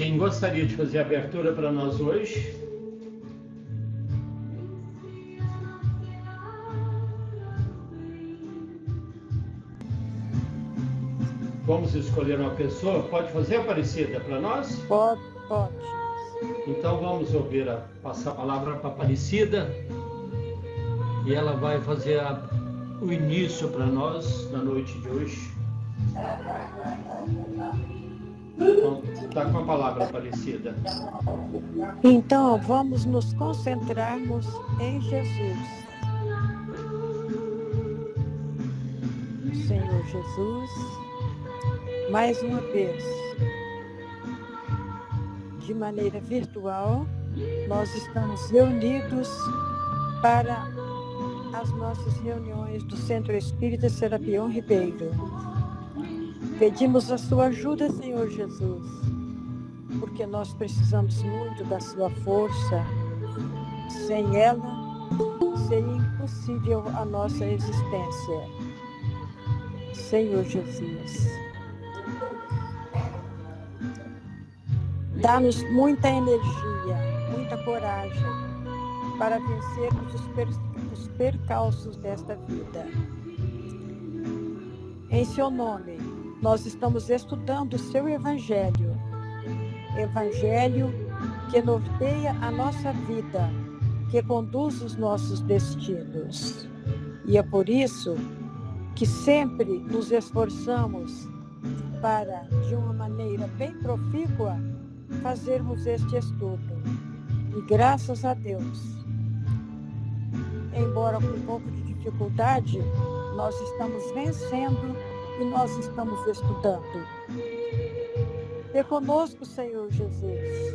Quem gostaria de fazer a abertura para nós hoje? Vamos escolher uma pessoa? Pode fazer, Aparecida, para nós? Pode. Então vamos ouvir, passar a palavra para a Aparecida e ela vai fazer o início para nós na noite de hoje. Então, está com a palavra, Aparecida. Então, vamos nos concentrarmos em Jesus. Senhor Jesus, mais uma vez, de maneira virtual, nós estamos reunidos para as nossas reuniões do Centro Espírita Serapião Ribeiro. Pedimos a sua ajuda, Senhor Jesus, porque nós precisamos muito da sua força. Sem ela, seria impossível a nossa existência. Senhor Jesus, dá-nos muita energia, muita coragem para vencermos os percalços desta vida. Em seu nome, nós estamos estudando o seu Evangelho. Evangelho que norteia a nossa vida, que conduz os nossos destinos. E é por isso que sempre nos esforçamos para, de uma maneira bem profícua, fazermos este estudo. E graças a Deus, embora com um pouco de dificuldade, nós estamos vencendo e nós estamos estudando. E conosco, Senhor Jesus,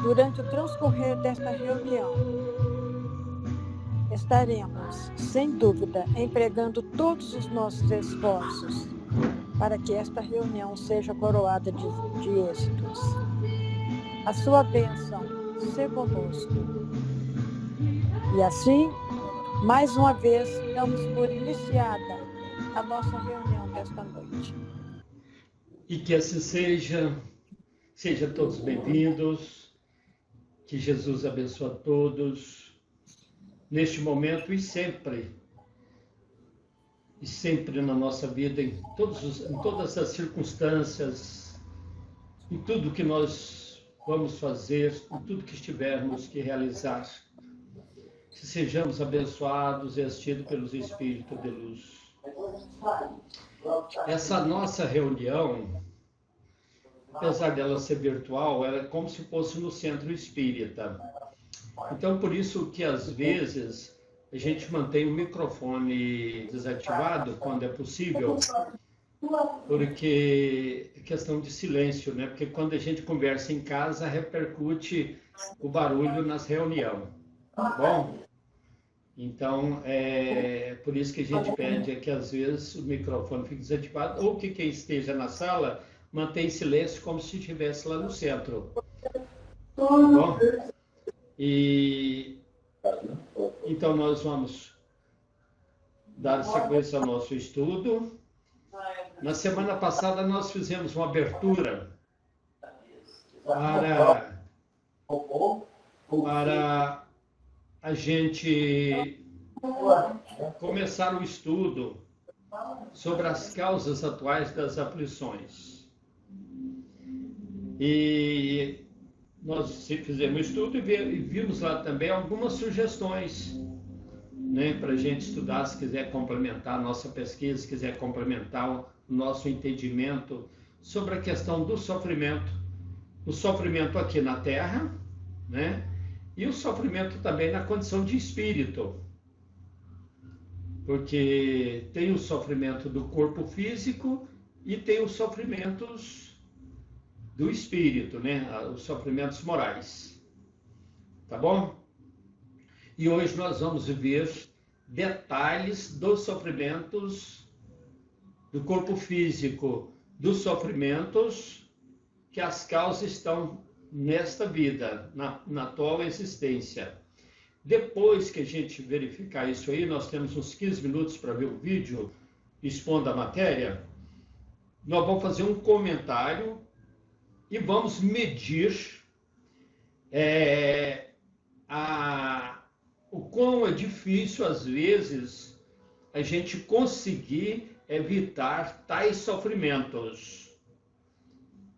durante o transcorrer desta reunião, estaremos, sem dúvida, empregando todos os nossos esforços para que esta reunião seja coroada de êxitos. A sua bênção seja conosco. E assim, mais uma vez, damos por iniciada a nossa reunião desta noite. E que assim seja. Sejam todos bem-vindos. Que Jesus abençoe a todos neste momento e sempre na nossa vida, em todas as circunstâncias, em tudo que nós vamos fazer, em tudo que estivermos que realizar. Que sejamos abençoados e assistidos pelos Espíritos de luz. Essa nossa reunião, apesar dela ser virtual, ela é como se fosse no centro espírita. Então, por isso que às vezes a gente mantém o microfone desativado quando é possível, porque é questão de silêncio, né? Porque quando a gente conversa em casa, repercute o barulho nas reuniões, tá bom? Então, é por isso que a gente pede que às vezes o microfone fique desativado, ou que quem esteja na sala mantenha silêncio como se estivesse lá no centro. Tá bom? Então, nós vamos dar sequência ao nosso estudo. Na semana passada, nós fizemos uma abertura para a gente começar o estudo sobre as causas atuais das aflições. E nós fizemos um estudo e vimos lá também algumas sugestões, né, para a gente estudar, se quiser complementar a nossa pesquisa, se quiser complementar o nosso entendimento sobre a questão do sofrimento. O sofrimento aqui na Terra, né, e o sofrimento também na condição de espírito. Porque tem o sofrimento do corpo físico e tem os sofrimentos do espírito, né? Os sofrimentos morais. Tá bom? E hoje nós vamos ver detalhes dos sofrimentos do corpo físico, dos sofrimentos que as causas estão nesta vida, na atual existência. Depois que a gente verificar isso aí, nós temos uns 15 minutos para ver o vídeo expondo a matéria. Nós vamos fazer um comentário e vamos medir o quão é difícil, às vezes, a gente conseguir evitar tais sofrimentos,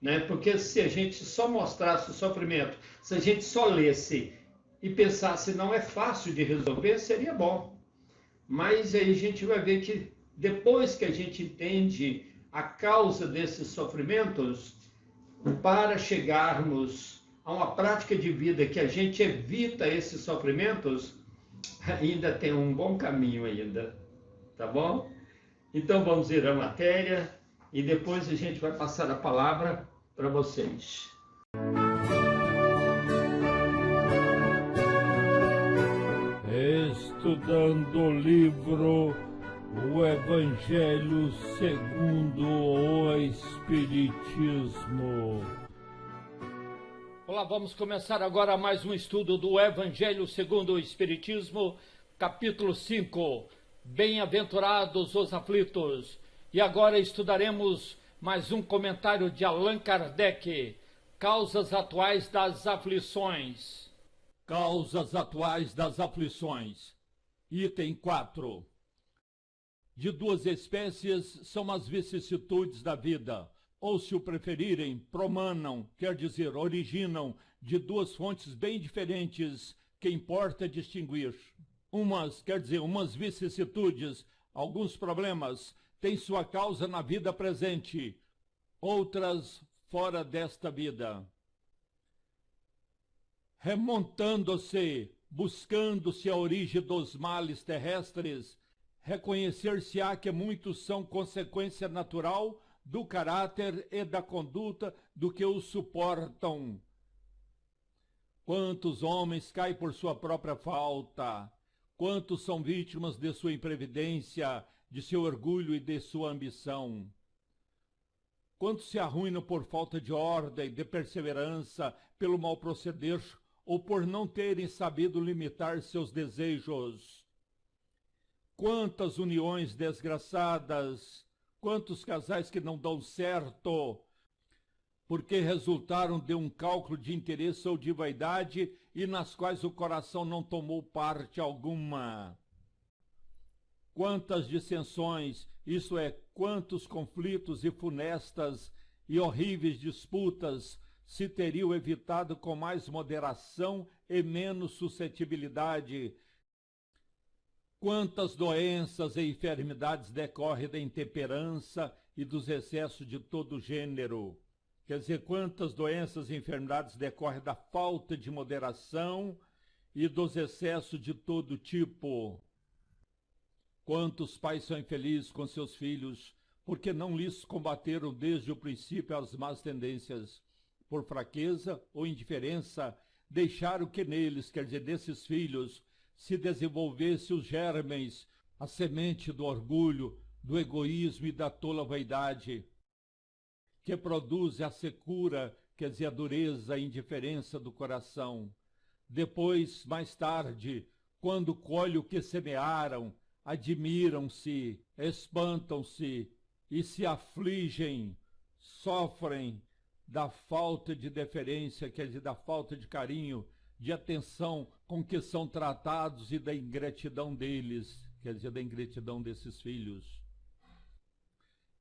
né? Porque se a gente só mostrasse o sofrimento, se a gente só lesse e pensasse não é fácil de resolver, seria bom. Mas aí a gente vai ver que depois que a gente entende a causa desses sofrimentos, para chegarmos a uma prática de vida que a gente evita esses sofrimentos, ainda tem um bom caminho ainda, tá bom? Então vamos ir à matéria e depois a gente vai passar a palavra para vocês. Estudando o livro O Evangelho segundo o Espiritismo. Olá, vamos começar agora mais um estudo do Evangelho segundo o Espiritismo, capítulo 5, Bem-aventurados os aflitos. E agora estudaremos mais um comentário de Allan Kardec, Causas atuais das aflições. Causas atuais das aflições. Item 4. De duas espécies são as vicissitudes da vida, ou, se o preferirem, promanam, quer dizer, originam, de duas fontes bem diferentes, que importa distinguir. Umas vicissitudes, alguns problemas, têm sua causa na vida presente, outras fora desta vida. Remontando-se, buscando-se a origem dos males terrestres, reconhecer-se-á que muitos são consequência natural do caráter e da conduta do que os suportam. Quantos homens caem por sua própria falta? Quantos são vítimas de sua imprevidência, de seu orgulho e de sua ambição? Quantos se arruinam por falta de ordem, de perseverança, pelo mau proceder, ou por não terem sabido limitar seus desejos? Quantas uniões desgraçadas, quantos casais que não dão certo, porque resultaram de um cálculo de interesse ou de vaidade e nas quais o coração não tomou parte alguma. Quantas dissensões, isto é, quantos conflitos e funestas e horríveis disputas se teriam evitado com mais moderação e menos suscetibilidade. Quantas doenças e enfermidades decorrem da intemperança e dos excessos de todo gênero. Quer dizer, quantas doenças e enfermidades decorrem da falta de moderação e dos excessos de todo tipo. Quantos pais são infelizes com seus filhos, porque não lhes combateram desde o princípio as más tendências. Por fraqueza ou indiferença, deixaram que neles, quer dizer, desses filhos, se desenvolvesse os germens, a semente do orgulho, do egoísmo e da tola vaidade, que produz a secura, quer dizer, a dureza, a indiferença do coração. Depois, mais tarde, quando colhem o que semearam, admiram-se, espantam-se e se afligem, sofrem da falta de deferência, quer dizer, da falta de carinho, de atenção com que são tratados e da ingratidão deles, quer dizer, da ingratidão desses filhos.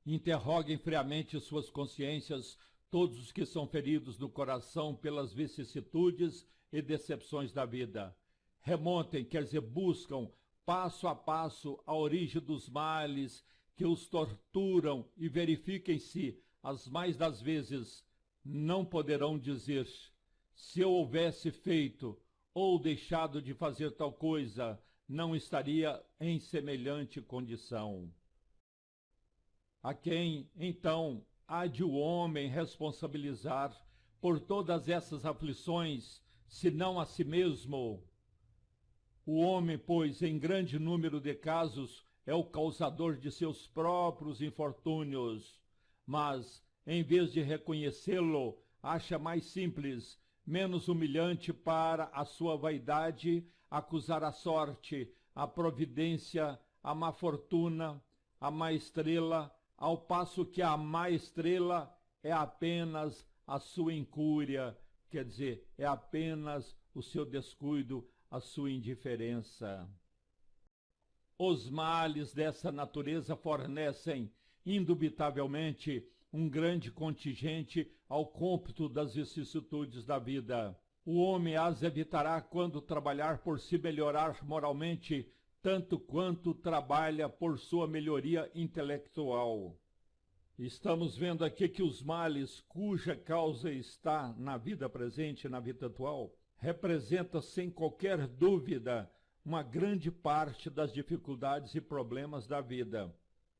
Interroguem friamente suas consciências, todos os que são feridos no coração pelas vicissitudes e decepções da vida. Remontem, quer dizer, buscam, passo a passo, a origem dos males que os torturam e verifiquem-se, as mais das vezes, não poderão dizer: se eu houvesse feito ou deixado de fazer tal coisa, não estaria em semelhante condição. A quem, então, há de o homem responsabilizar por todas essas aflições, senão a si mesmo? O homem, pois, em grande número de casos, é o causador de seus próprios infortúnios, mas, em vez de reconhecê-lo, acha mais simples, menos humilhante para a sua vaidade, acusar a sorte, a providência, a má fortuna, a má estrela, ao passo que a má estrela é apenas a sua incúria, quer dizer, é apenas o seu descuido, a sua indiferença. Os males dessa natureza fornecem, indubitavelmente, um grande contingente ao cômputo das vicissitudes da vida. O homem as evitará quando trabalhar por se melhorar moralmente, tanto quanto trabalha por sua melhoria intelectual. Estamos vendo aqui que os males cuja causa está na vida presente, na vida atual, representa sem qualquer dúvida uma grande parte das dificuldades e problemas da vida.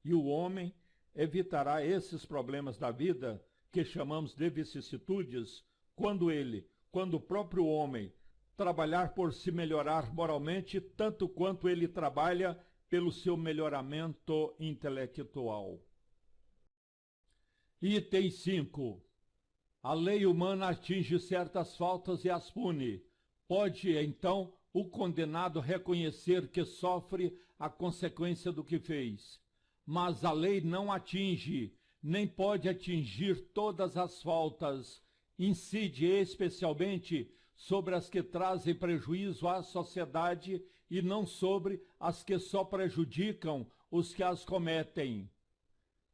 E o homem evitará esses problemas da vida, que chamamos de vicissitudes, quando o próprio homem trabalhar por se melhorar moralmente, tanto quanto ele trabalha pelo seu melhoramento intelectual. Item 5. A lei humana atinge certas faltas e as pune. Pode, então, o condenado reconhecer que sofre a consequência do que fez. Mas a lei não atinge, nem pode atingir todas as faltas. Incide especialmente sobre as que trazem prejuízo à sociedade e não sobre as que só prejudicam os que as cometem.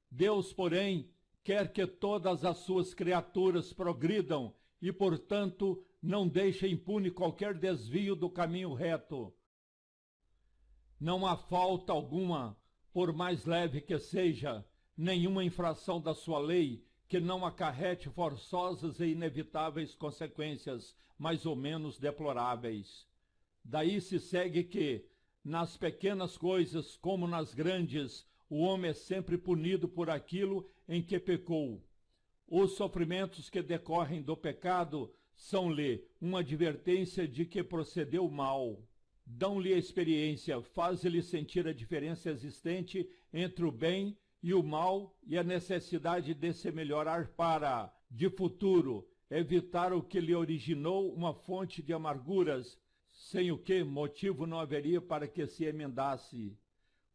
Deus, porém, quer que todas as suas criaturas progridam e, portanto, não deixa impune qualquer desvio do caminho reto. Não há falta alguma, por mais leve que seja, nenhuma infração da sua lei que não acarrete forçosas e inevitáveis consequências, mais ou menos deploráveis. Daí se segue que, nas pequenas coisas como nas grandes, o homem é sempre punido por aquilo em que pecou. Os sofrimentos que decorrem do pecado são-lhe uma advertência de que procedeu mal. Dão-lhe a experiência, fazem-lhe sentir a diferença existente entre o bem e o mal e a necessidade de se melhorar para, de futuro, evitar o que lhe originou uma fonte de amarguras, sem o que motivo não haveria para que se emendasse.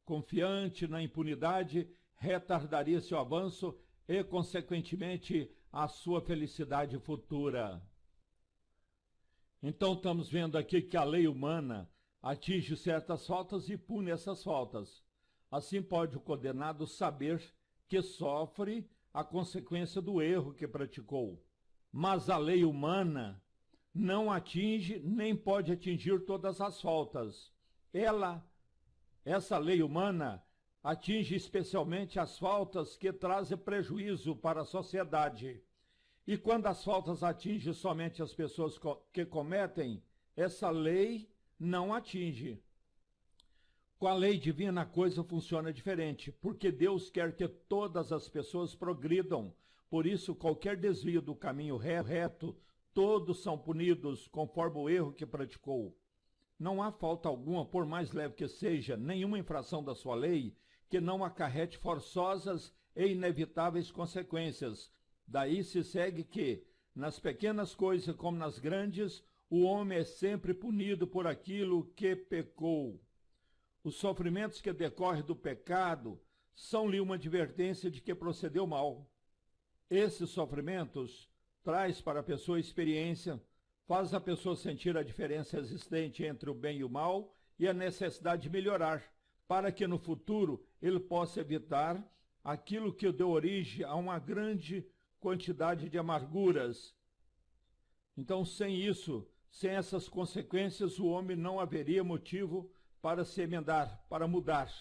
Confiante na impunidade, retardaria seu avanço e, consequentemente, a sua felicidade futura. Então estamos vendo aqui que a lei humana atinge certas faltas e pune essas faltas. Assim pode o condenado saber que sofre a consequência do erro que praticou. Mas a lei humana não atinge nem pode atingir todas as faltas. Essa lei humana atinge especialmente as faltas que trazem prejuízo para a sociedade. E quando as faltas atingem somente as pessoas que cometem, essa lei não atinge. Com a lei divina a coisa funciona diferente, porque Deus quer que todas as pessoas progridam. Por isso, qualquer desvio do caminho reto, todos são punidos conforme o erro que praticou. Não há falta alguma, por mais leve que seja, nenhuma infração da sua lei, que não acarrete forçosas e inevitáveis consequências. Daí se segue que, nas pequenas coisas como nas grandes, o homem é sempre punido por aquilo que pecou. Os sofrimentos que decorrem do pecado são-lhe uma advertência de que procedeu mal. Esses sofrimentos traz para a pessoa experiência, faz a pessoa sentir a diferença existente entre o bem e o mal e a necessidade de melhorar, para que no futuro ele possa evitar aquilo que deu origem a uma grande quantidade de amarguras. Então, sem isso, sem essas consequências, o homem não haveria motivo para se emendar, para mudar.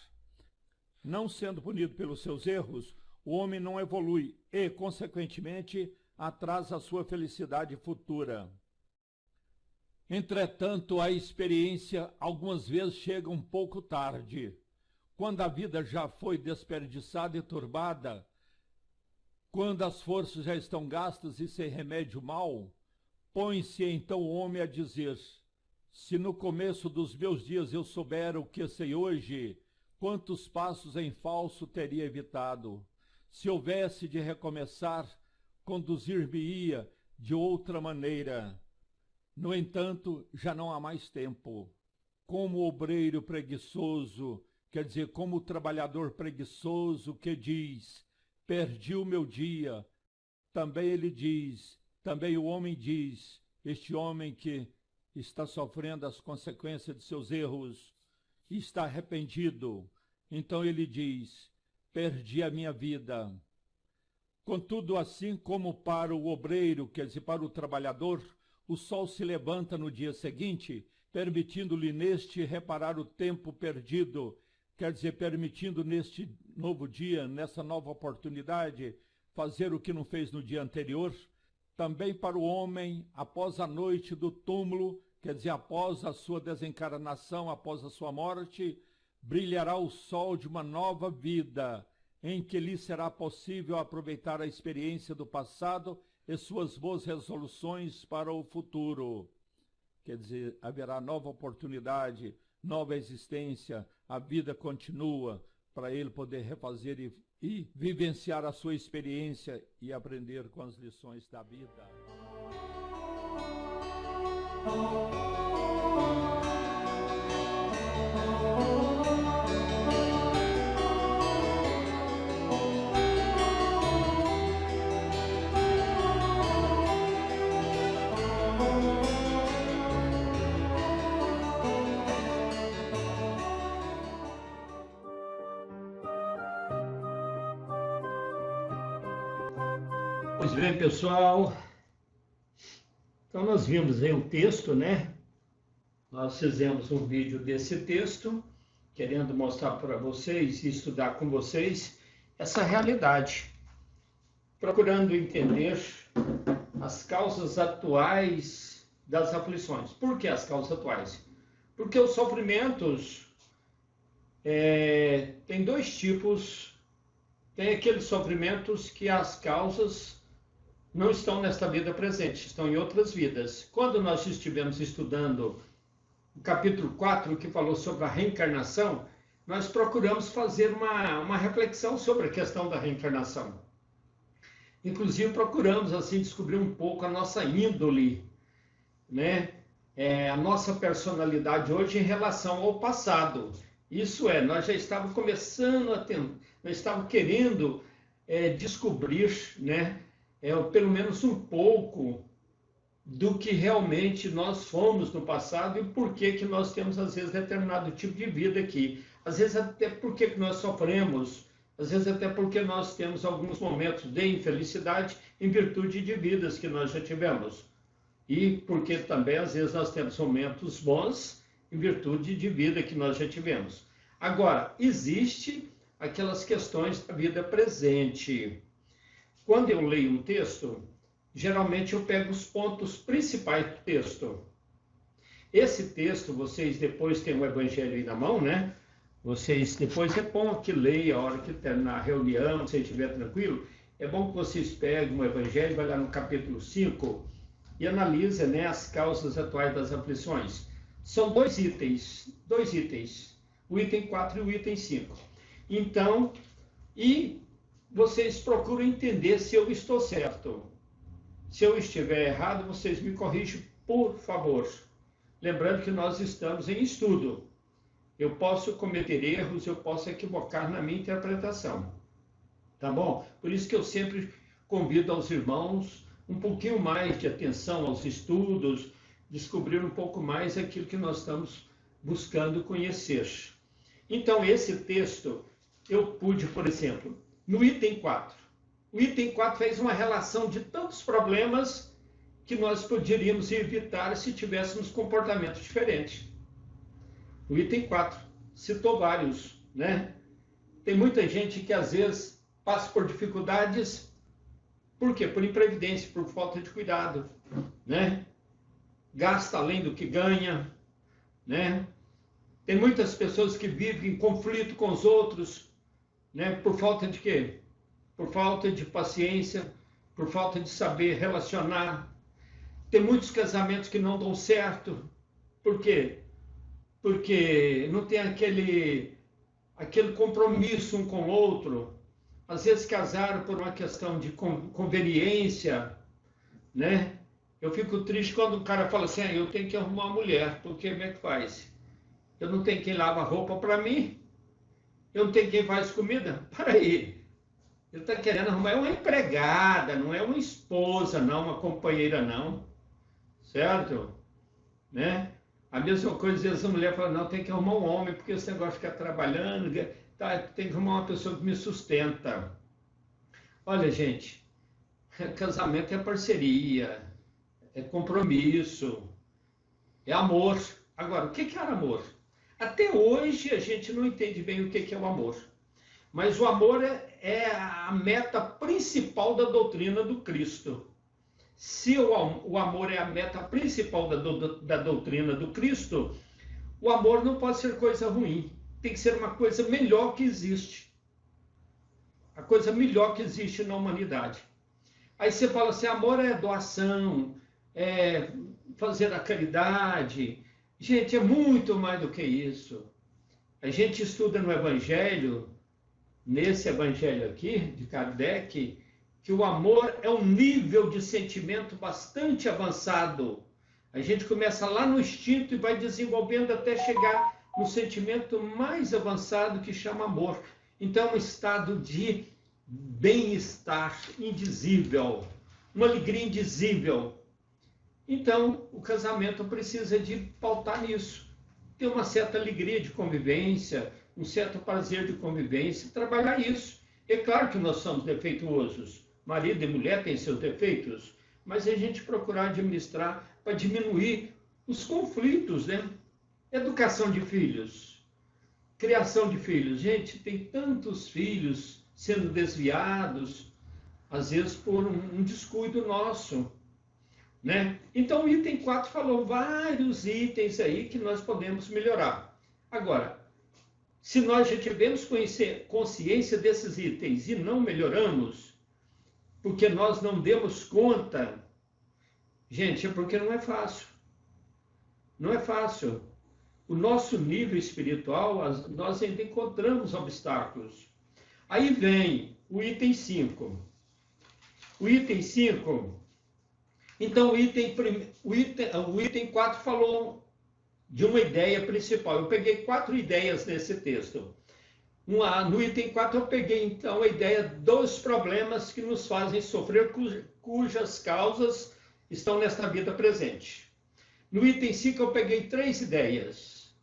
Não sendo punido pelos seus erros, o homem não evolui e, consequentemente, atrasa a sua felicidade futura. Entretanto, a experiência algumas vezes chega um pouco tarde. Quando a vida já foi desperdiçada e turbada, quando as forças já estão gastas e sem remédio mal, põe-se então o homem a dizer: se no começo dos meus dias eu soubera o que sei hoje, quantos passos em falso teria evitado? Se houvesse de recomeçar, conduzir-me-ia de outra maneira. No entanto, já não há mais tempo. Como obreiro preguiçoso, quer dizer, como trabalhador preguiçoso que diz: perdi o meu dia, Também ele diz, também o homem diz, este homem que está sofrendo as consequências de seus erros e está arrependido. Então ele diz, perdi a minha vida. Contudo, assim como para o obreiro, quer dizer, para o trabalhador, o sol se levanta no dia seguinte, permitindo-lhe neste reparar o tempo perdido, quer dizer, permitindo neste novo dia, nessa nova oportunidade, fazer o que não fez no dia anterior. Também para o homem, após a noite do túmulo, quer dizer, após a sua desencarnação, após a sua morte, brilhará o sol de uma nova vida, em que lhe será possível aproveitar a experiência do passado e suas boas resoluções para o futuro. Quer dizer, haverá nova oportunidade, nova existência, a vida continua para ele poder refazer e vivenciar a sua experiência e aprender com as lições da vida. Pois bem, pessoal, então nós vimos aí um texto, né? Nós fizemos um vídeo desse texto, querendo mostrar para vocês e estudar com vocês essa realidade, procurando entender as causas atuais das aflições. Por que as causas atuais? Porque os sofrimentos tem dois tipos. Tem aqueles sofrimentos que as causas não estão nesta vida presente, estão em outras vidas. Quando nós estivemos estudando o capítulo 4, que falou sobre a reencarnação, nós procuramos fazer uma reflexão sobre a questão da reencarnação. Inclusive, procuramos assim descobrir um pouco a nossa índole, né? A nossa personalidade hoje em relação ao passado. Isso é, nós já estávamos começando nós estávamos querendo descobrir, né? Pelo menos um pouco do que realmente nós fomos no passado e por que nós temos, às vezes, determinado tipo de vida aqui. Às vezes, até por que nós sofremos, às vezes, até porque nós temos alguns momentos de infelicidade em virtude de vidas que nós já tivemos. E porque também, às vezes, nós temos momentos bons em virtude de vida que nós já tivemos. Agora, existe aquelas questões da vida presente. Quando eu leio um texto, geralmente eu pego os pontos principais do texto. Esse texto, vocês depois têm o Evangelho aí na mão, né? Vocês depois é bom que leia a hora que terminar a reunião, se estiver tranquilo. É bom que vocês peguem o Evangelho, vai lá no capítulo 5 e analisa, né, as causas atuais das aflições. São dois itens, o item 4 e o item 5. Então, vocês procuram entender se eu estou certo. Se eu estiver errado, vocês me corrigem, por favor. Lembrando que nós estamos em estudo. Eu posso cometer erros, eu posso equivocar na minha interpretação. Tá bom? Por isso que eu sempre convido aos irmãos um pouquinho mais de atenção aos estudos, descobrir um pouco mais aquilo que nós estamos buscando conhecer. Então, esse texto, eu pude, por exemplo, no item 4. O item 4 fez uma relação de tantos problemas que nós poderíamos evitar se tivéssemos comportamentos diferentes. O item 4 citou vários, né? Tem muita gente que às vezes passa por dificuldades, por quê? Por imprevidência, por falta de cuidado, né? Gasta além do que ganha, né? Tem muitas pessoas que vivem em conflito com os outros, né? Por falta de quê? Por falta de paciência, por falta de saber relacionar. Tem muitos casamentos que não dão certo. Por quê? Porque não tem aquele compromisso um com o outro. Às vezes casaram por uma questão de conveniência, né? Eu fico triste quando o cara fala assim, eu tenho que arrumar uma mulher, porque como é que faz? Eu não tenho quem lava roupa para mim? Eu não tenho quem faz comida? Para aí. Ele está querendo arrumar uma empregada, não é uma esposa, não, uma companheira, não. Certo? Né? A mesma coisa, às vezes a mulher fala, não, tem que arrumar um homem, porque esse negócio de ficar trabalhando, tá, tem que arrumar uma pessoa que me sustenta. Olha, gente, casamento é parceria, é compromisso, é amor. Agora, o que é amor? Até hoje a gente não entende bem o que é o amor. Mas o amor é a meta principal da doutrina do Cristo. Se o amor é a meta principal da doutrina do Cristo, o amor não pode ser coisa ruim. Tem que ser uma coisa melhor que existe. A coisa melhor que existe na humanidade. Aí você fala assim, amor é doação, é fazer a caridade. Gente, é muito mais do que isso. A gente estuda no Evangelho, nesse Evangelho aqui, de Kardec, que o amor é um nível de sentimento bastante avançado. A gente começa lá no instinto e vai desenvolvendo até chegar no sentimento mais avançado que chama amor. Então, é um estado de bem-estar indizível, uma alegria indizível. Então, o casamento precisa de pautar nisso. Ter uma certa alegria de convivência, um certo prazer de convivência, trabalhar isso. É claro que nós somos defeituosos. Marido e mulher têm seus defeitos, mas a gente procurar administrar para diminuir os conflitos, né? Educação de filhos, criação de filhos. Gente, tem tantos filhos sendo desviados, às vezes por um descuido nosso, né? Então, o item 4 falou vários itens aí que nós podemos melhorar. Agora, se nós já tivemos consciência desses itens e não melhoramos, porque nós não demos conta, gente, é porque não é fácil. Não é fácil. O nosso nível espiritual, nós ainda encontramos obstáculos. Aí vem o item 5. O item 5, então o item 4 falou de uma ideia principal. Eu peguei 4 ideias nesse texto. No item 4 eu peguei então a ideia dos problemas que nos fazem sofrer, cujas causas estão nesta vida presente. No item 5 eu peguei 3 ideias.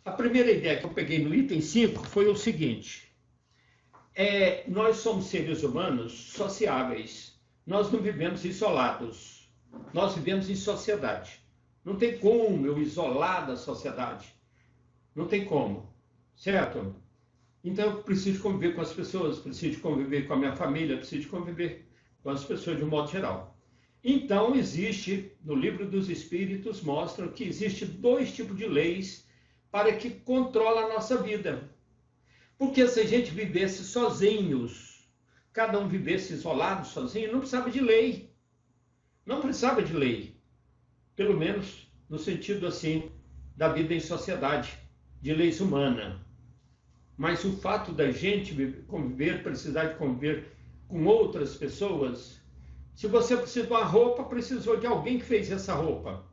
A primeira ideia que eu peguei no item 5 foi o seguinte: nós somos seres humanos sociáveis, nós não vivemos isolados, nós vivemos em sociedade. Não tem como eu isolar da sociedade, não tem como, certo? Então eu preciso conviver com as pessoas, preciso conviver com a minha família, preciso conviver com as pessoas de um modo geral. Então existe, no Livro dos Espíritos, mostram que existe 2 tipos de leis para que controla a nossa vida. Porque se a gente vivesse sozinhos, cada um vivesse isolado, sozinho, não precisava de lei. Não precisava de lei. Pelo menos no sentido assim da vida em sociedade, de leis humanas. Mas o fato da gente conviver, precisar de conviver com outras pessoas, se você precisa de uma roupa, precisou de alguém que fez essa roupa.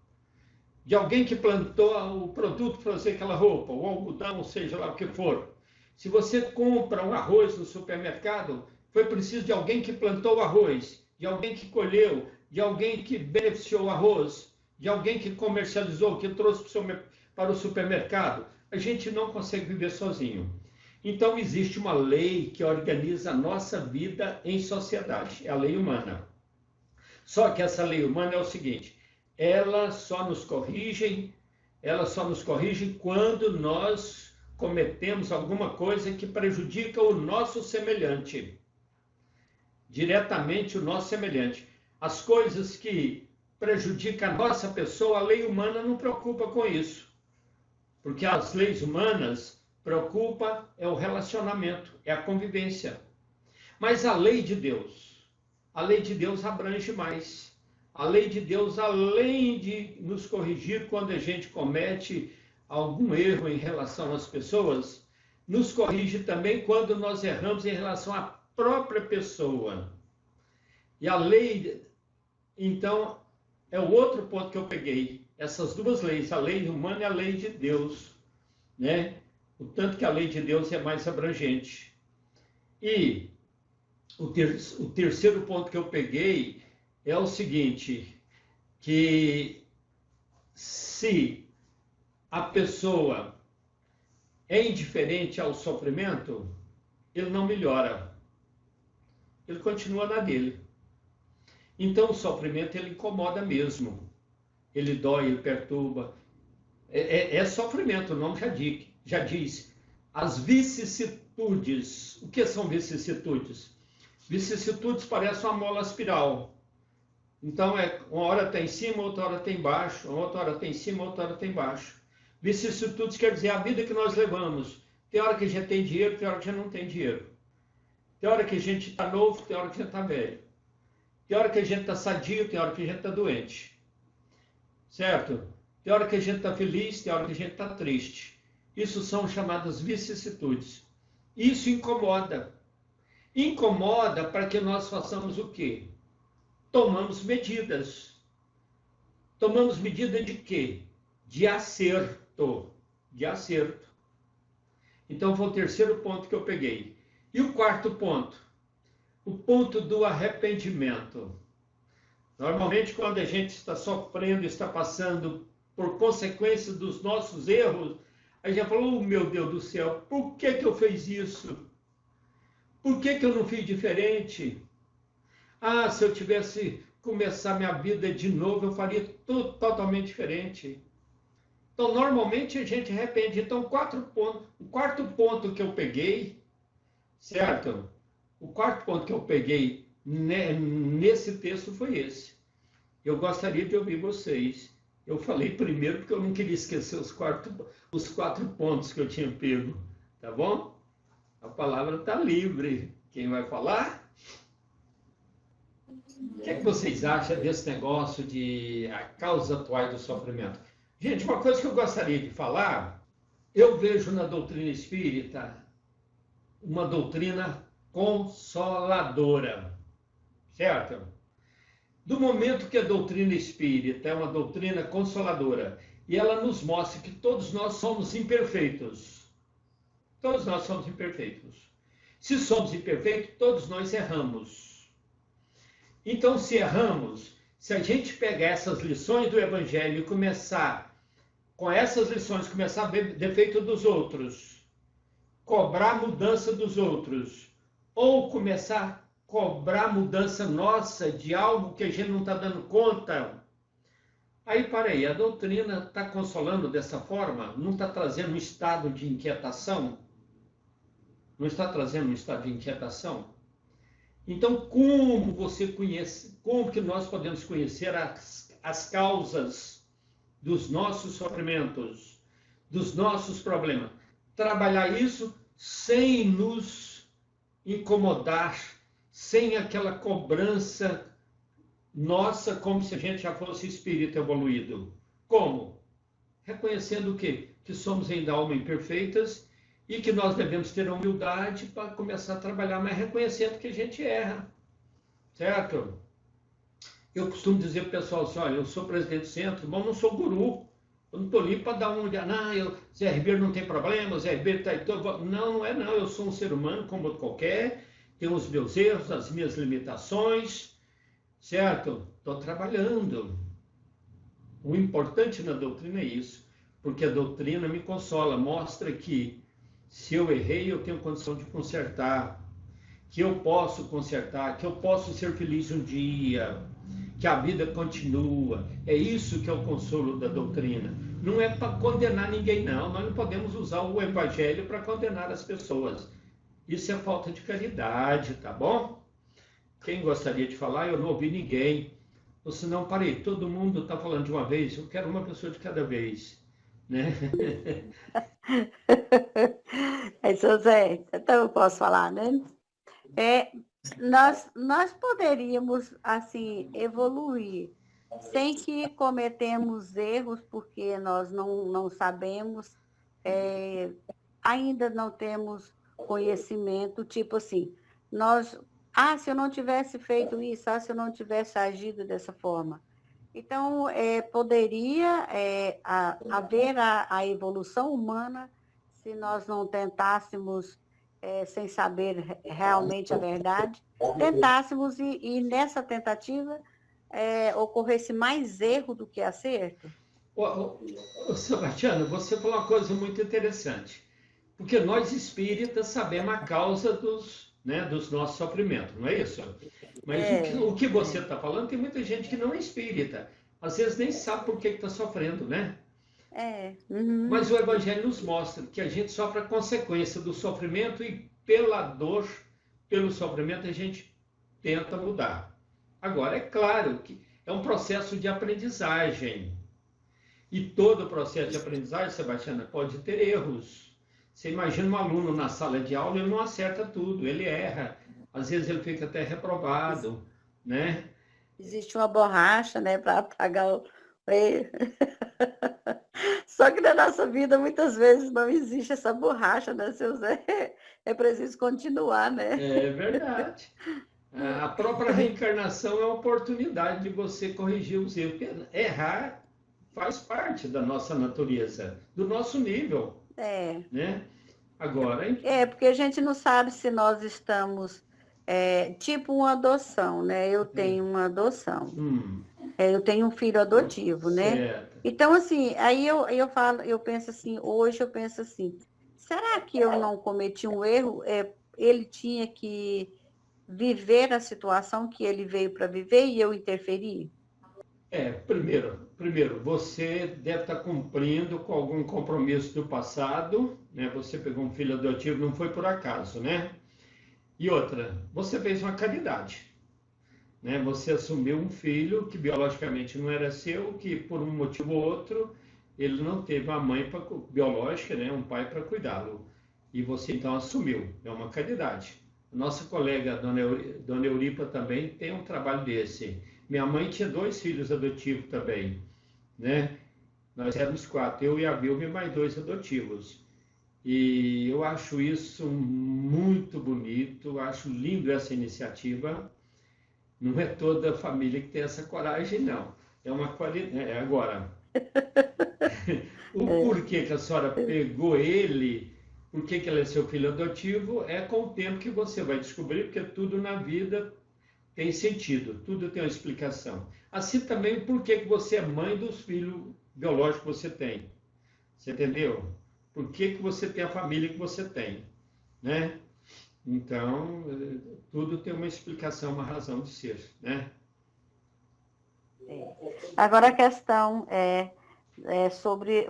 De alguém que plantou o produto para fazer aquela roupa, o algodão, seja lá o que for. Se você compra um arroz no supermercado, foi preciso de alguém que plantou o arroz, de alguém que colheu, de alguém que beneficiou o arroz, de alguém que comercializou, que trouxe para o supermercado. A gente não consegue viver sozinho. Então, existe uma lei que organiza a nossa vida em sociedade, é a lei humana. Só que essa lei humana é o seguinte: ela só nos corrige quando nós cometemos alguma coisa que prejudica o nosso semelhante. Diretamente o nosso semelhante. As coisas que prejudicam a nossa pessoa, a lei humana não preocupa com isso. Porque as leis humanas preocupa é o relacionamento, é a convivência. Mas a lei de Deus abrange mais. A lei de Deus, além de nos corrigir quando a gente comete algum erro em relação às pessoas, nos corrige também quando nós erramos em relação à própria pessoa. E a lei, então, é o outro ponto que eu peguei. Essas 2 leis, a lei humana e a lei de Deus, né? O tanto que a lei de Deus é mais abrangente. E o terceiro ponto que eu peguei é o seguinte, que se a pessoa é indiferente ao sofrimento, ele não melhora. Ele continua na dele. Então o sofrimento ele incomoda mesmo. Ele dói, ele perturba. É sofrimento, o nome já diz. As vicissitudes. O que são vicissitudes? Vicissitudes parecem uma mola espiral. Então, uma hora está em cima, outra hora está embaixo, outra hora está em cima, outra hora está embaixo. Vicissitudes quer dizer a vida que nós levamos. Tem hora que a gente tem dinheiro, tem hora que a gente não tem dinheiro. Tem hora que a gente está novo, tem hora que a gente está velho. Tem hora que a gente está sadio, tem hora que a gente está doente. Certo? Tem hora que a gente está feliz, tem hora que a gente está triste. Isso são chamadas vicissitudes. Isso incomoda. Incomoda para que nós façamos o quê? Tomamos medidas. Tomamos medida de quê? De acerto. De acerto. Então, foi o terceiro ponto que eu peguei. E o quarto ponto? O ponto do arrependimento. Normalmente, quando a gente está sofrendo, está passando por consequência dos nossos erros, a gente fala, oh, meu Deus do céu, por que eu fiz isso? Por que eu não fiz diferente? Ah, se eu tivesse começar minha vida de novo, eu faria tudo totalmente diferente. Então, normalmente, a gente arrepende. Então, o quarto ponto que eu peguei, certo? O quarto ponto que eu peguei nesse texto foi esse. Eu gostaria de ouvir vocês. Eu falei primeiro porque eu não queria esquecer os quatro pontos que eu tinha pego. Tá bom? A palavra está livre. Quem vai falar? O que vocês acham desse negócio de a causa atual do sofrimento? Gente, uma coisa que eu gostaria de falar, eu vejo na doutrina espírita uma doutrina consoladora, certo? Do momento que a doutrina espírita é uma doutrina consoladora e ela nos mostra que todos nós somos imperfeitos. Todos nós somos imperfeitos. Se somos imperfeitos, todos nós erramos. Então, se erramos, se a gente pegar essas lições do Evangelho e começar, com essas lições, começar a ver defeito dos outros, cobrar mudança dos outros, ou começar a cobrar mudança nossa de algo que a gente não está dando conta, aí, para aí, a doutrina está consolando dessa forma? Não está trazendo um estado de inquietação? Não está trazendo um estado de inquietação? Então, como você conhece, como que nós podemos conhecer as causas dos nossos sofrimentos, dos nossos problemas? Trabalhar isso sem nos incomodar, sem aquela cobrança nossa, como se a gente já fosse espírito evoluído. Como? Reconhecendo o quê? Que somos ainda almas imperfeitas e que nós devemos ter a humildade para começar a trabalhar, mas reconhecendo que a gente erra, certo? Eu costumo dizer para o pessoal assim, olha, eu sou presidente do centro, mas não sou guru, eu não estou ali para dar um... Zé Ribeiro não tem problema, Zé Ribeiro está aí todo... Não é não, eu sou um ser humano como outro qualquer, tenho os meus erros, as minhas limitações, certo? Estou trabalhando. O importante na doutrina é isso, porque a doutrina me consola, mostra que se eu errei, eu tenho condição de consertar, que eu posso consertar, que eu posso ser feliz um dia, que a vida continua. É isso que é o consolo da doutrina. Não é para condenar ninguém, não. Nós não podemos usar o evangelho para condenar as pessoas. Isso é falta de caridade, tá bom? Quem gostaria de falar? Eu não ouvi ninguém. Ou senão, parei, todo mundo está falando de uma vez, eu quero uma pessoa de cada vez, né? José, então eu posso falar, né? Nós poderíamos, assim, evoluir sem que cometemos erros, porque nós não sabemos, ainda não temos conhecimento, tipo assim, se eu não tivesse feito isso, se eu não tivesse agido dessa forma. Então, poderia haver a evolução humana se nós não tentássemos sem saber realmente a verdade, tentássemos e nessa tentativa ocorresse mais erro do que acerto? Sebastiana, você falou uma coisa muito interessante, porque nós espíritas sabemos a causa dos nossos sofrimentos, não é isso? Mas o que você está falando, tem muita gente que não é espírita, às vezes nem sabe por que está sofrendo, né? Uhum. Mas o Evangelho nos mostra que a gente sofre a consequência do sofrimento e pela dor, pelo sofrimento, a gente tenta mudar. Agora, é claro que é um processo de aprendizagem. E todo processo de aprendizagem, Sebastiana, pode ter erros. Você imagina um aluno na sala de aula, ele não acerta tudo, ele erra. Às vezes ele fica até reprovado, né? Existe uma borracha, né, para apagar o erro. Só que na nossa vida, muitas vezes, não existe essa borracha, né, seu Zé? É preciso continuar, né? É verdade. A própria reencarnação é uma oportunidade de você corrigir os erros. Errar faz parte da nossa natureza, do nosso nível. Né? Agora, hein? Porque a gente não sabe se nós estamos... tipo uma adoção, né? Eu tenho uma adoção. Eu tenho um filho adotivo, né? Certo. Então, assim, aí eu penso assim, hoje eu penso assim, será que eu não cometi um erro? Ele tinha que viver a situação que ele veio para viver e eu interferi? Primeiro, você deve estar cumprindo com algum compromisso do passado, né? Você pegou um filho adotivo, não foi por acaso, né? E outra, você fez uma caridade, né? Você assumiu um filho que biologicamente não era seu, que por um motivo ou outro, ele não teve uma mãe biológica, né? Um pai para cuidá-lo. E você então assumiu, é uma caridade. Nossa colega, Dona Euripa, também tem um trabalho desse. Minha mãe tinha 2 filhos adotivos também, né? Nós éramos 4, eu e a Vilma e mais 2 adotivos. E eu acho isso muito bonito, acho lindo essa iniciativa. Não é toda a família que tem essa coragem, não. É uma qualidade. Agora, o porquê que a senhora pegou ele, por que ele é seu filho adotivo, é com o tempo que você vai descobrir, porque tudo na vida tem sentido, tudo tem uma explicação. Assim também por que você é mãe dos filhos biológicos que você tem. Você entendeu? Por que você tem a família que você tem, né? Então, tudo tem uma explicação, uma razão de ser, né? Agora a questão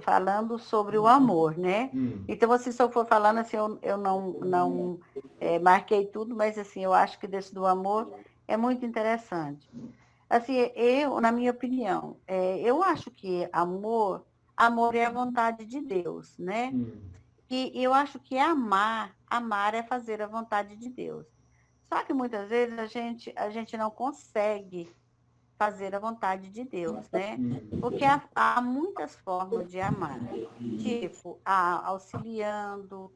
falando sobre o amor, né? Então, assim, se eu for falando assim, eu não marquei tudo, mas assim, eu acho que desse do amor é muito interessante. Assim, na minha opinião, eu acho que amor é a vontade de Deus, né? E eu acho que amar é fazer a vontade de Deus. Só que muitas vezes a gente não consegue fazer a vontade de Deus, né? Porque há muitas formas de amar, tipo, auxiliando,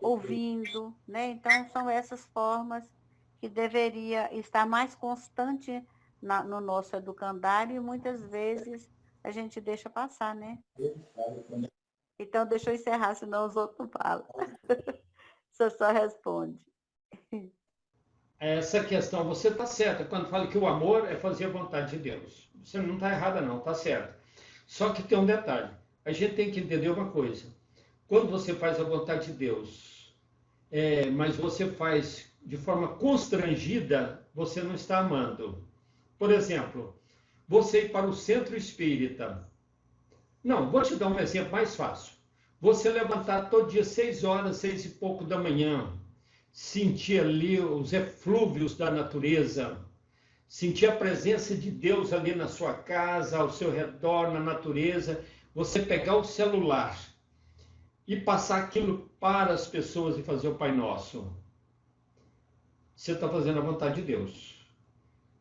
ouvindo, né? Então, são essas formas que deveria estar mais constante no nosso educandário e muitas vezes a gente deixa passar, né? Então, deixa eu encerrar, senão os outros não falam. Você só responde. Essa questão, você está certa, quando fala que o amor é fazer a vontade de Deus. Você não está errada, não, está certa. Só que tem um detalhe, a gente tem que entender uma coisa. Quando você faz a vontade de Deus, mas você faz de forma constrangida, você não está amando. Por exemplo, você ir para o centro espírita. Não, vou te dar um exemplo mais fácil. Você levantar todo dia 6 horas, 6 e pouco da manhã, sentir ali os eflúvios da natureza, sentir a presença de Deus ali na sua casa, ao seu redor, na natureza, você pegar o celular e passar aquilo para as pessoas e fazer o Pai Nosso. Você está fazendo a vontade de Deus.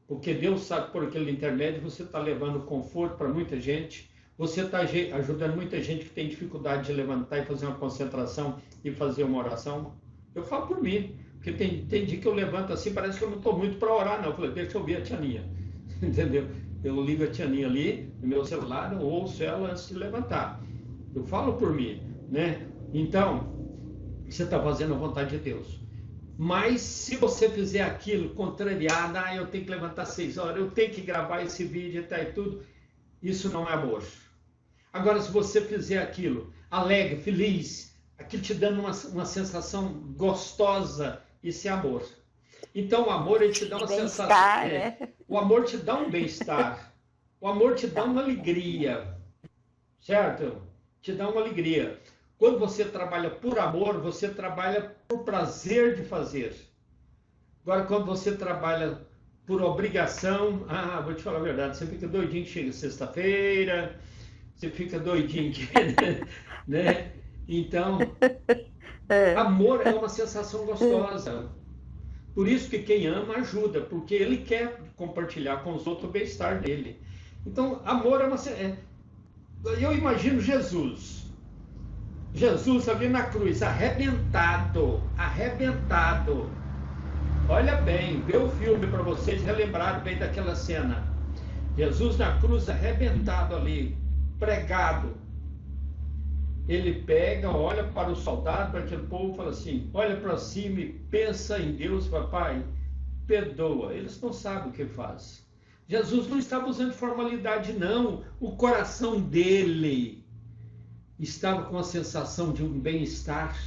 Porque Deus sabe por aquele intermédio você está levando conforto para muita gente, você está ajudando muita gente que tem dificuldade de levantar e fazer uma concentração e fazer uma oração. Eu falo por mim, porque tem dia que eu levanto assim, parece que eu não estou muito para orar, não. Eu falei, deixa eu ver a Tianinha, entendeu? Eu ligo a Tianinha ali no meu celular, eu ouço ela antes de levantar. Eu falo por mim, né? Então, você está fazendo a vontade de Deus. Mas se você fizer aquilo contrariado, eu tenho que levantar 6 horas, eu tenho que gravar esse vídeo e tudo, isso não é amor. Agora, se você fizer aquilo alegre, feliz, aquilo te dando uma sensação gostosa, isso é amor. Então, o amor, ele te dá uma sensação... Né? O amor te dá um bem-estar. O amor te dá uma alegria. Certo? Te dá uma alegria. Quando você trabalha por amor, você trabalha por prazer de fazer. Agora, quando você trabalha por obrigação, vou te falar a verdade, você fica doidinho que chega sexta-feira, você fica doidinho que... né? Então, amor é uma sensação gostosa. Por isso que quem ama ajuda, porque ele quer compartilhar com os outros o bem-estar dele. Então, amor é uma... Eu imagino Jesus ali na cruz, arrebentado. Olha bem, vê o filme para vocês relembrarem bem daquela cena. Jesus na cruz, arrebentado ali, pregado. Ele pega, olha para o soldado, para aquele povo, fala assim, olha para cima e pensa em Deus, papai, perdoa. Eles não sabem o que faz. Jesus não estava usando formalidade, não. O coração dele estava com a sensação de um bem-estar,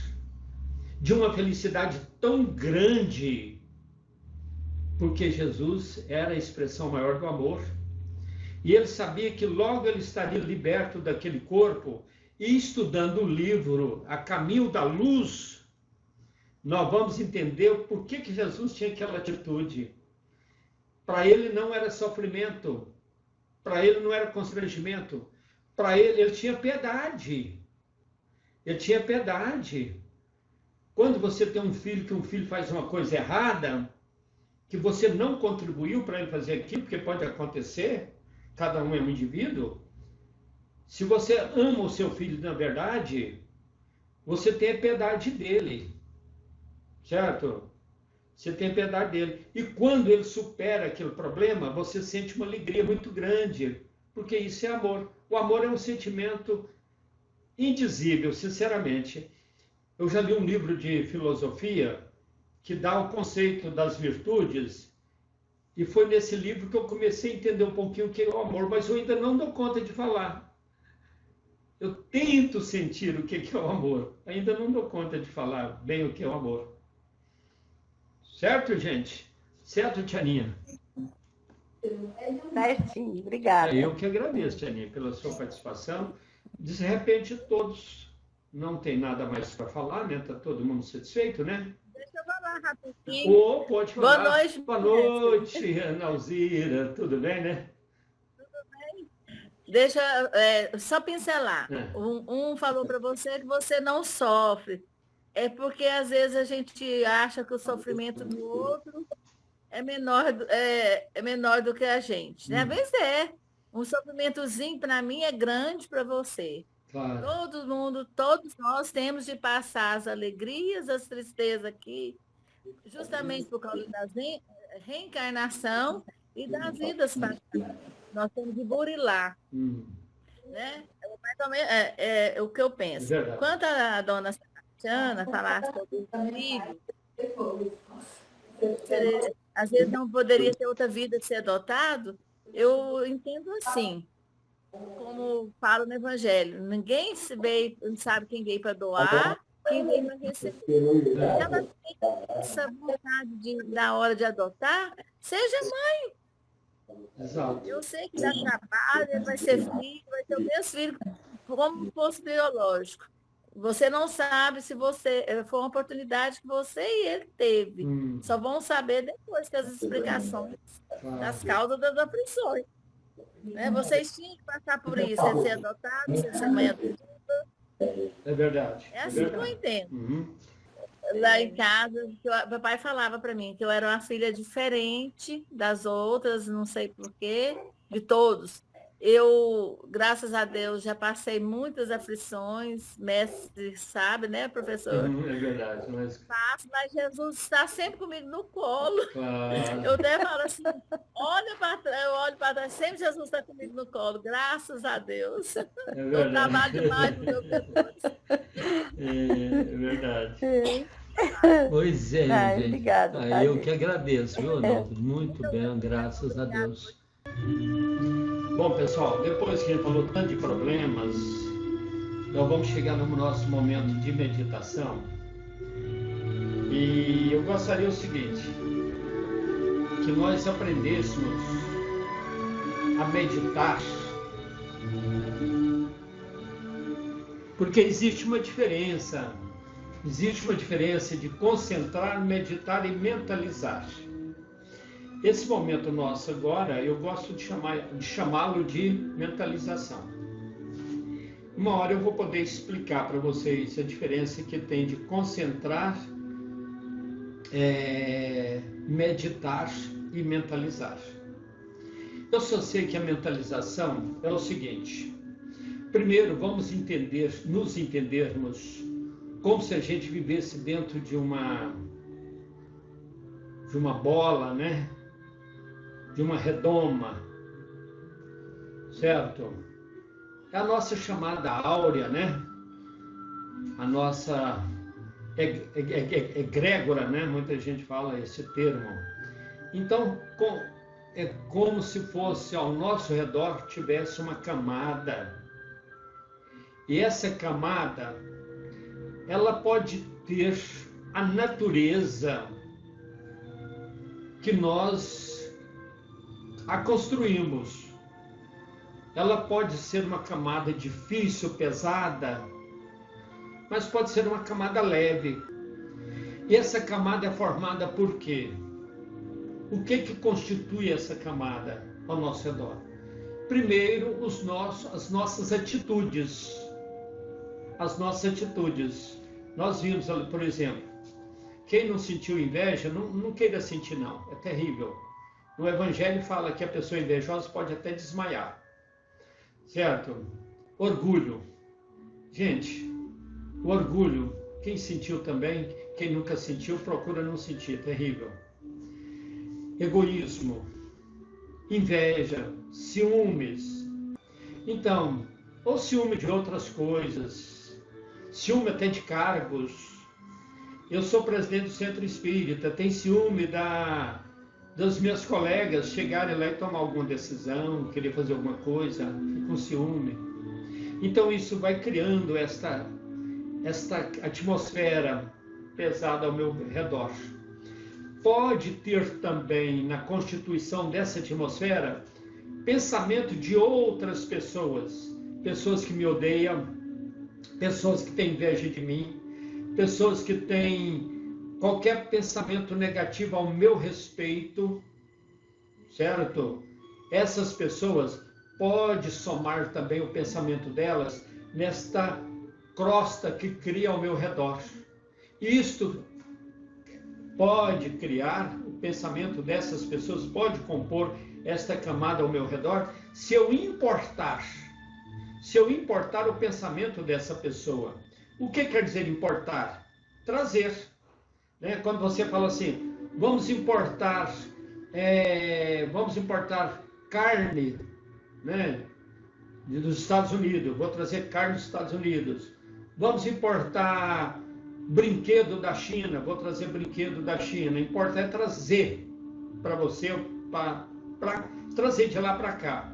de uma felicidade tão grande, porque Jesus era a expressão maior do amor. E ele sabia que logo ele estaria liberto daquele corpo. E estudando o livro A Caminho da Luz, nós vamos entender o porquê que Jesus tinha aquela atitude. Para ele não era sofrimento, para ele não era constrangimento, para ele tinha piedade. Ele tinha piedade. Quando você tem um filho, que um filho faz uma coisa errada, que você não contribuiu para ele fazer aquilo, porque pode acontecer, cada um é um indivíduo. Se você ama o seu filho na verdade, você tem a piedade dele, certo? Você tem a piedade dele. E quando ele supera aquele problema, você sente uma alegria muito grande, porque isso é amor. O amor é um sentimento indizível, sinceramente. Eu já li um livro de filosofia que dá o conceito das virtudes, e foi nesse livro que eu comecei a entender um pouquinho o que é o amor, mas eu ainda não dou conta de falar. Eu tento sentir o que é o amor. Ainda não dou conta de falar bem o que é o amor. Certo, gente? Certo, Tianinha? Certinho, obrigada. Eu que agradeço, Tianinha, pela sua participação. De repente, todos não tem nada mais para falar, né? Está todo mundo satisfeito, né? Deixa eu falar rapidinho. Pode falar. Boa noite. Boa noite, Ana Alzira. Tudo bem, né? Deixa só pincelar. Um falou para você que você não sofre. É porque às vezes a gente acha que o sofrimento do outro é menor do que a gente. Né? Às vezes um sofrimentozinho para mim é grande para você. Claro. Todos nós temos de passar as alegrias, as tristezas aqui, justamente por causa da reencarnação e das vidas passadas. Nós temos de burilar. Né? Mais ou menos, é o que eu penso. Quanto a dona Sebastiana falasse sobre o filho, às vezes não poderia ter outra vida ser adotado, eu entendo assim, como falo no Evangelho, ninguém sabe quem veio para doar, quem veio para receber. Ela tem essa vontade na hora de adotar, seja mãe. Exato. Eu sei que dá trabalho, ele vai ser filho, vai ter o mesmo filho como fosse biológico. Você não sabe se foi uma oportunidade que você e ele teve. Só vão saber depois que as explicações das causas das aflições. Né? Vocês tinham que passar por isso, ser adotado, ser mãe adotiva. É verdade. É assim que eu entendo. Lá em casa, o papai falava para mim que eu era uma filha diferente das outras, não sei porquê, de todos. Eu, graças a Deus, já passei muitas aflições, mestre sabe, né, professor? É verdade. Mas Jesus está sempre comigo no colo. Claro. Eu até falo assim, eu olho para sempre Jesus está comigo no colo, graças a Deus. verdade. Eu trabalho demais no meu percurso. É verdade. É. Pois é, Ai, gente. obrigada, tá, Eu gente? que agradeço, viu, Arnaldo? Muito bem, graças a Deus. Bom, pessoal, depois que a gente falou tanto de problemas, nós vamos chegar no nosso momento de meditação. E eu gostaria o seguinte, que nós aprendêssemos a meditar, porque existe uma diferença de concentrar, meditar e mentalizar. Esse momento nosso agora, eu gosto de chamá-lo de mentalização. Uma hora eu vou poder explicar para vocês a diferença que tem de concentrar, meditar e mentalizar. Eu só sei que a mentalização é o seguinte. Primeiro, vamos nos entendermos como se a gente vivesse dentro de uma bola, né? De uma redoma, certo? É a nossa chamada áurea, né? A nossa egrégora, né? Muita gente fala esse termo. Então, é como se fosse ao nosso redor tivesse uma camada. E essa camada, ela pode ter a natureza que nós a construímos. Ela pode ser uma camada difícil, pesada, mas pode ser uma camada leve. E essa camada é formada por quê? O que constitui essa camada ao nosso redor? Primeiro, as nossas atitudes. As nossas atitudes. Nós vimos, por exemplo, quem não sentiu inveja, não queira sentir não, é terrível. No Evangelho fala que a pessoa invejosa pode até desmaiar, certo? Orgulho. Gente, o orgulho, quem sentiu também, quem nunca sentiu, procura não sentir, é terrível. Egoísmo, inveja, ciúmes. Então, ou ciúme de outras coisas, ciúme até de cargos. Eu sou presidente do Centro Espírita, tem ciúme dos meus colegas chegarem lá e tomar alguma decisão, querer fazer alguma coisa, fico com ciúme. Então isso vai criando esta atmosfera pesada ao meu redor. Pode ter também na constituição dessa atmosfera pensamento de outras pessoas, pessoas que me odeiam, pessoas que têm inveja de mim, pessoas que têm qualquer pensamento negativo ao meu respeito, certo? Essas pessoas pode somar também o pensamento delas nesta crosta que cria ao meu redor. Isto pode criar, o pensamento dessas pessoas pode compor esta camada ao meu redor, se eu importar o pensamento dessa pessoa. O que quer dizer importar? Trazer. Né? Quando você fala assim, vamos importar carne, né, dos Estados Unidos, vou trazer carne dos Estados Unidos. Vamos importar brinquedo da China, vou trazer brinquedo da China. Importa é trazer para você, para trazer de lá para cá.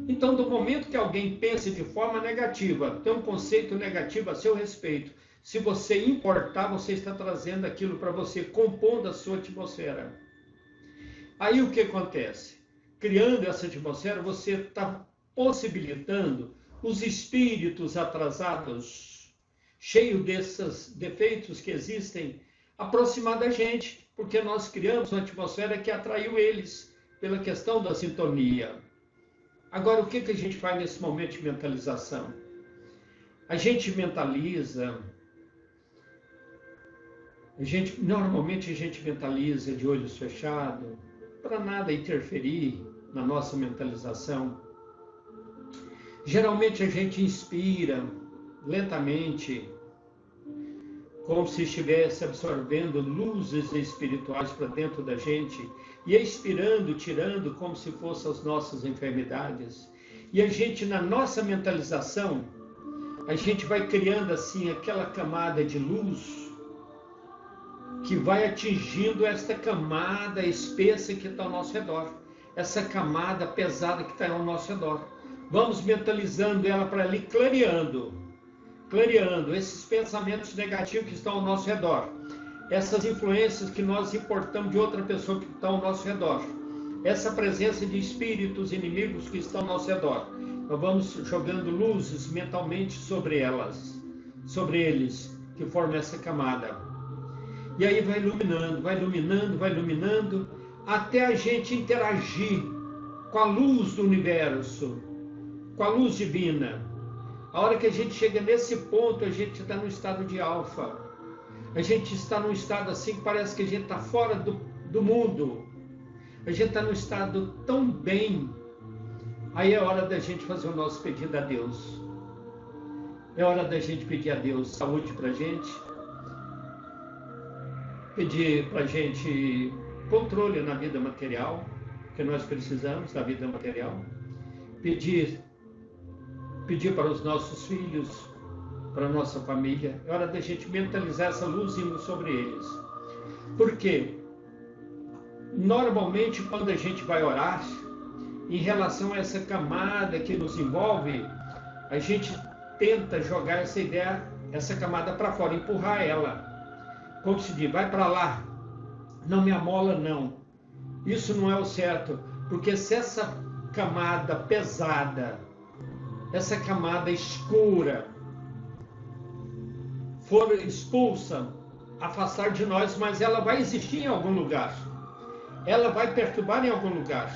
Então, do momento que alguém pense de forma negativa, tem um conceito negativo a seu respeito, se você importar, você está trazendo aquilo para você, compondo a sua atmosfera. Aí o que acontece? Criando essa atmosfera, você está possibilitando os espíritos atrasados, cheios desses defeitos que existem, aproximar da gente, porque nós criamos uma atmosfera que atraiu eles, pela questão da sintonia. Agora, o que a gente faz nesse momento de mentalização? A gente mentaliza, normalmente a gente mentaliza de olhos fechados, para nada interferir na nossa mentalização. Geralmente a gente inspira lentamente, como se estivesse absorvendo luzes espirituais para dentro da gente e expirando, tirando como se fossem as nossas enfermidades. E a gente, na nossa mentalização, a gente vai criando assim aquela camada de luz que vai atingindo esta camada espessa que está ao nosso redor, essa camada pesada que está ao nosso redor. Vamos mentalizando ela para ali, clareando esses pensamentos negativos que estão ao nosso redor, essas influências que nós importamos de outra pessoa que está ao nosso redor, essa presença de espíritos inimigos que estão ao nosso redor. Nós vamos jogando luzes mentalmente sobre elas, sobre eles, que formam essa camada. E aí vai iluminando, vai iluminando, vai iluminando, até a gente interagir com a luz do universo, com a luz divina. A hora que a gente chega nesse ponto, a gente está no estado de alfa. A gente está num estado assim que parece que a gente está fora do mundo. A gente está num estado tão bem. Aí é hora da gente fazer o nosso pedido a Deus. É hora da gente pedir a Deus saúde para a gente. Pedir para a gente controle na vida material, que nós precisamos da vida material. Pedir para os nossos filhos, para a nossa família. É hora da gente mentalizar essa luz indo sobre eles. Por quê? Normalmente, quando a gente vai orar, em relação a essa camada que nos envolve, a gente tenta jogar essa ideia, essa camada para fora, empurrar ela. Como se diz, vai para lá, não me amola não. Isso não é o certo, porque se essa camada pesada, essa camada escura for expulsa, afastar de nós, mas ela vai existir em algum lugar. Ela vai perturbar em algum lugar.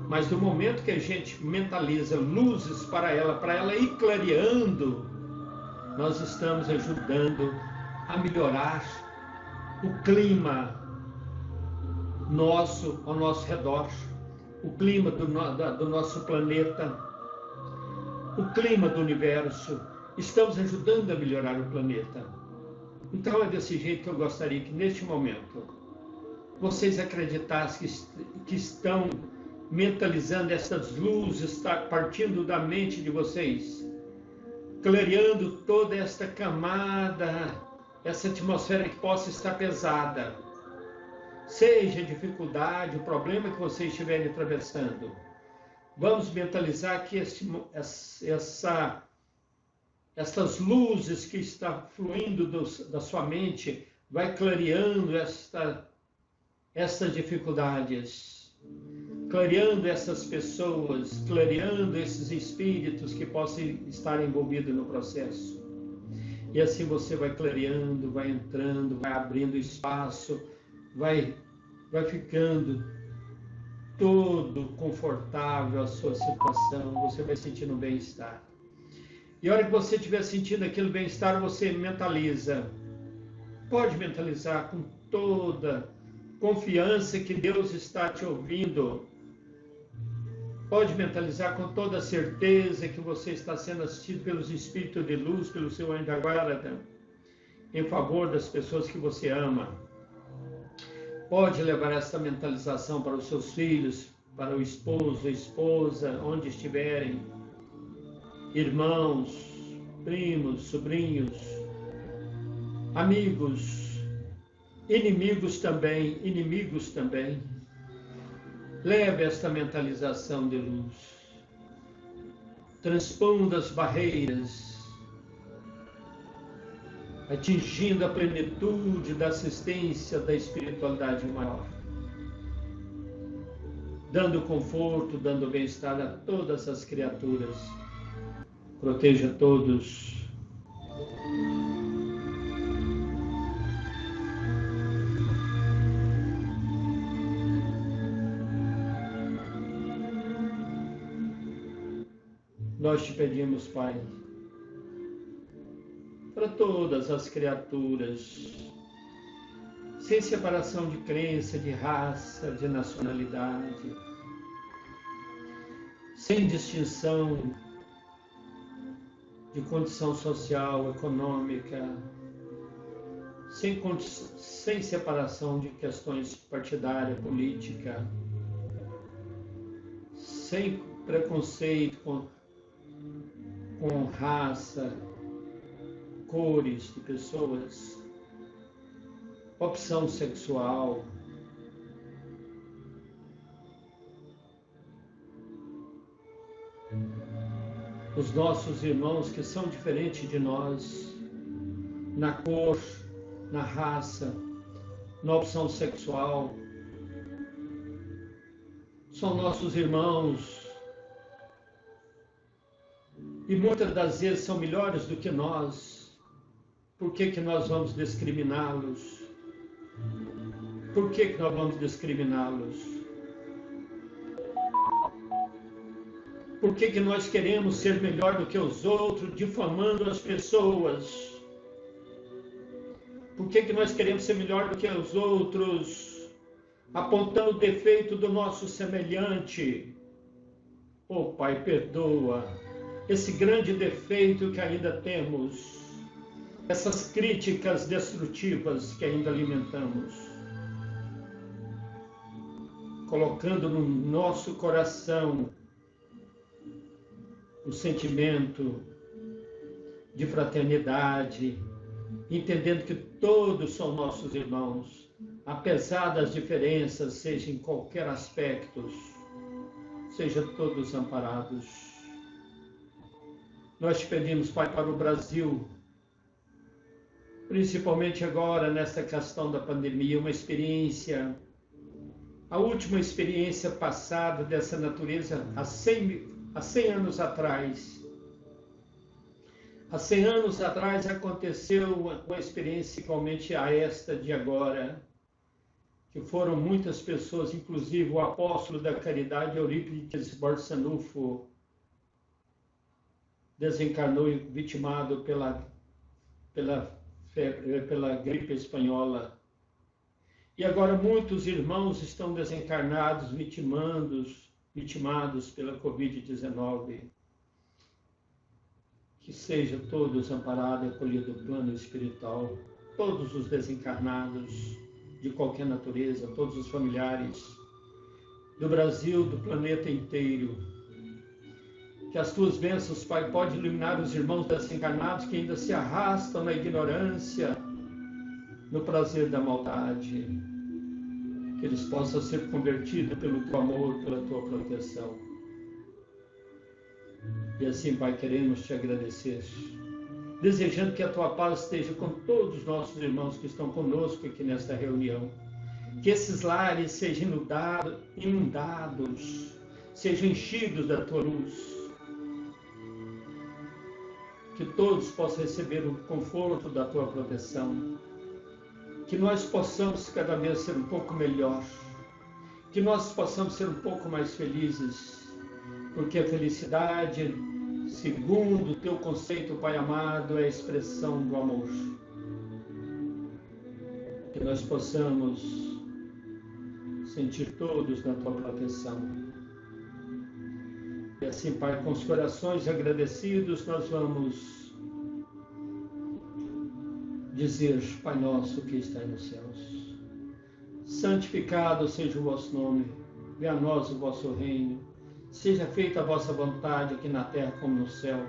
Mas no momento que a gente mentaliza luzes para ela ir clareando, nós estamos ajudando a melhorar o clima nosso ao nosso redor, o clima do nosso planeta, o clima do universo. Estamos ajudando a melhorar o planeta. Então é desse jeito que eu gostaria que neste momento vocês acreditassem que estão mentalizando essas luzes partindo da mente de vocês, clareando toda esta camada, essa atmosfera que possa estar pesada, seja a dificuldade, o problema que vocês estiverem atravessando. Vamos mentalizar que essas luzes que estão fluindo da sua mente vai clareando essas dificuldades, clareando essas pessoas, clareando esses espíritos que possam estar envolvidos no processo. E assim você vai clareando, vai entrando, vai abrindo espaço, vai ficando todo confortável a sua situação, você vai sentindo bem-estar. E a hora que você estiver sentindo aquele bem-estar, você mentaliza. Pode mentalizar com toda confiança que Deus está te ouvindo. Pode mentalizar com toda certeza que você está sendo assistido pelos espíritos de luz, pelo seu anjo da guarda, em favor das pessoas que você ama. Pode levar essa mentalização para os seus filhos, para o esposo, a esposa, onde estiverem, irmãos, primos, sobrinhos, amigos, inimigos também. Leve esta mentalização de luz, transpondo as barreiras, atingindo a plenitude da assistência da espiritualidade maior, dando conforto, dando bem-estar a todas as criaturas. Proteja todos. Nós te pedimos, Pai, para todas as criaturas, sem separação de crença, de raça, de nacionalidade, sem distinção de condição social, econômica, sem separação de questões partidária, política, sem preconceito com raça, cores de pessoas, opção sexual. Os nossos irmãos que são diferentes de nós, na cor, na raça, na opção sexual, são nossos irmãos e muitas das vezes são melhores do que nós. Por que nós vamos discriminá-los? Por que nós vamos discriminá-los? Por que nós queremos ser melhor do que os outros, difamando as pessoas? Por que nós queremos ser melhor do que os outros, apontando o defeito do nosso semelhante? Oh, Pai, perdoa esse grande defeito que ainda temos, essas críticas destrutivas que ainda alimentamos, colocando no nosso coração o sentimento de fraternidade, entendendo que todos são nossos irmãos, apesar das diferenças, seja em qualquer aspecto, sejam todos amparados. Nós te pedimos, Pai, para o Brasil, principalmente agora nesta questão da pandemia, uma experiência, a última experiência passada dessa natureza há 100 anos atrás. Há 100 anos atrás aconteceu uma experiência igualmente a esta de agora, que foram muitas pessoas, inclusive o apóstolo da caridade, Eurípides Barçanufo, desencarnou vitimado pela gripe espanhola. E agora muitos irmãos estão desencarnados, vitimados pela Covid-19. Que seja todos amparados e acolhidos no plano espiritual, todos os desencarnados de qualquer natureza, todos os familiares do Brasil, do planeta inteiro. Que as tuas bênçãos, Pai, pode iluminar os irmãos desencarnados que ainda se arrastam na ignorância, no prazer da maldade. Que eles possam ser convertidos pelo teu amor, pela tua proteção. E assim, Pai, queremos te agradecer, desejando que a tua paz esteja com todos os nossos irmãos que estão conosco aqui nesta reunião. Que esses lares sejam inundados, sejam enchidos da tua luz. Que todos possam receber o conforto da tua proteção. Que nós possamos cada vez ser um pouco melhor. Que nós possamos ser um pouco mais felizes. Porque a felicidade, segundo o teu conceito, Pai amado, é a expressão do amor. Que nós possamos sentir todos na tua proteção. E assim, Pai, com os corações agradecidos, nós vamos dizer, Pai nosso que está nos céus, santificado seja o vosso nome, venha a nós o vosso reino, seja feita a vossa vontade aqui na terra como no céu.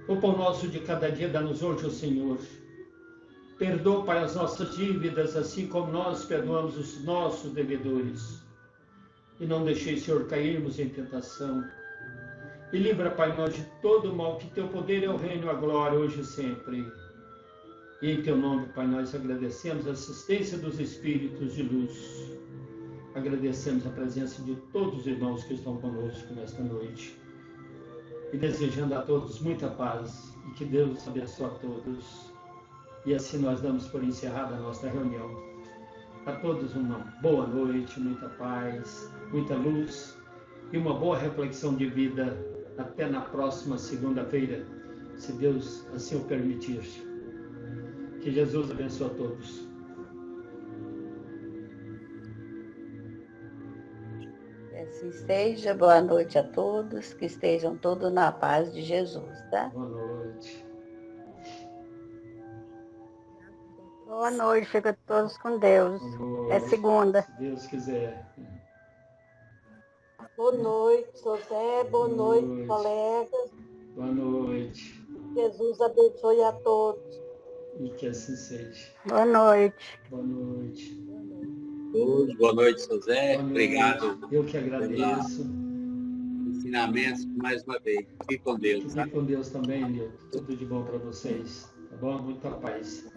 O pão nosso de cada dia dá-nos hoje o Senhor. Perdoa, Pai, as nossas dívidas, assim como nós perdoamos os nossos devedores. E não deixeis, Senhor, cairmos em tentação. E livra, Pai, nós de todo o mal, que teu poder é o reino, a glória, hoje e sempre. E em teu nome, Pai, nós agradecemos a assistência dos Espíritos de luz. Agradecemos a presença de todos os irmãos que estão conosco nesta noite. E desejando a todos muita paz e que Deus abençoe a todos. E assim nós damos por encerrada a nossa reunião. A todos uma boa noite, muita paz, muita luz e uma boa reflexão de vida. Até na próxima segunda-feira, se Deus assim o permitir. Que Jesus abençoe a todos. Assim seja, boa noite a todos, que estejam todos na paz de Jesus, tá? Boa noite. Boa noite, fica todos com Deus. É segunda. Se Deus quiser. Boa noite, José. Boa noite, colegas. Boa noite. Jesus abençoe a todos. E que assim seja. Boa noite. Boa noite. Boa noite, José. Boa noite. Obrigado. Eu que agradeço. Ensinamentos mais uma vez. Fique com Deus. Fique com Deus também, Nilton. Tudo de bom para vocês. Tá bom? Muita paz.